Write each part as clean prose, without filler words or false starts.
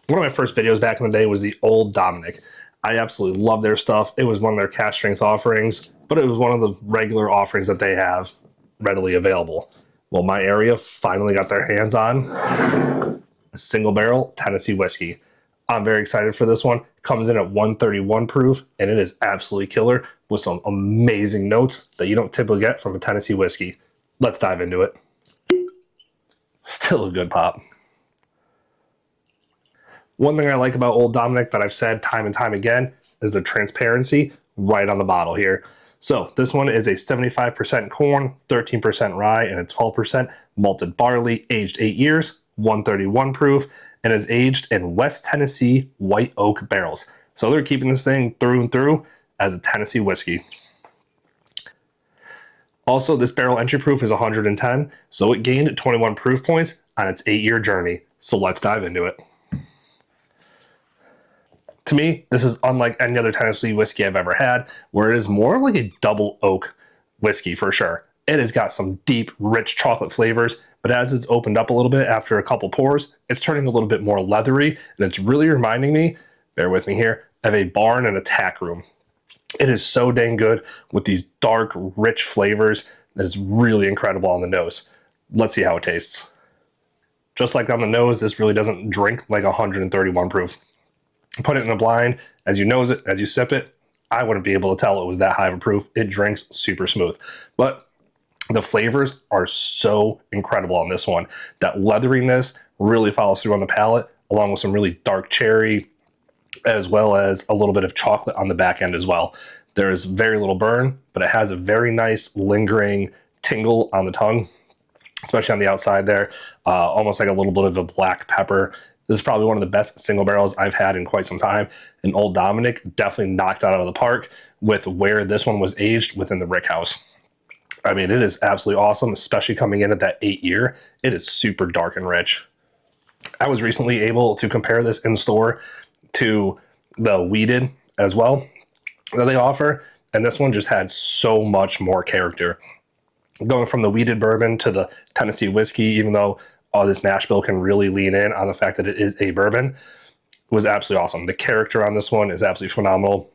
One of my first videos back in the day was the Old Dominick. I absolutely love their stuff. It was one of their cask strength offerings, but it was one of the regular offerings that they have readily available. Well, my area finally got their hands on a single barrel Tennessee whiskey. I'm very excited for this one. Comes in at 131 proof, and it is absolutely killer with some amazing notes that you don't typically get from a Tennessee whiskey. Let's dive into it. Still a good pop. One thing I like about Old Dominick that I've said time and time again is the transparency right on the bottle here. So this one is a 75% corn, 13% rye, and a 12% malted barley, aged 8 years, 131 proof, and is aged in West Tennessee white oak barrels. So they're keeping this thing through and through as a Tennessee whiskey. Also, this barrel entry proof is 110, so it gained 21 proof points on its 8-year journey. So let's dive into it. To me, this is unlike any other Tennessee whiskey I've ever had, where it is more like a double oak whiskey for sure. It has got some deep, rich chocolate flavors, but as it's opened up a little bit after a couple pours, it's turning a little bit more leathery, and it's really reminding me, bear with me here, of a barn and a tack room. It is so dang good with these dark, rich flavors that is really incredible on the nose. Let's see how it tastes. Just like on the nose, this really doesn't drink like 131 proof. Put it in a blind, as you nose it, as you sip it, I wouldn't be able to tell it was that high of a proof. It drinks super smooth. But the flavors are so incredible on this one. That leatheriness really follows through on the palate, along with some really dark cherry, as well as a little bit of chocolate on the back end as well. There is very little burn, but it has a very nice lingering tingle on the tongue, especially on the outside there, almost like a little bit of a black pepper. This is probably one of the best single barrels I've had in quite some time. And Old Dominick definitely knocked that out of the park with where this one was aged within the rick house. I mean, it is absolutely awesome, especially coming in at that 8-year. It is super dark and rich. I was recently able to compare this in store to the Wheated as well that they offer. And this one just had so much more character. Going from the Wheated bourbon to the Tennessee whiskey, even though this mash bill can really lean in on the fact that it is a bourbon, was absolutely awesome. The character on this one is absolutely phenomenal.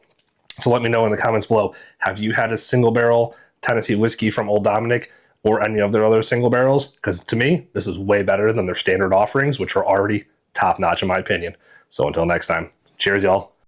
So let me know in the comments below, have you had a single barrel Tennessee whiskey from Old Dominick or any of their other single barrels? Because to me, this is way better than their standard offerings, which are already top notch in my opinion. So until next time, cheers y'all.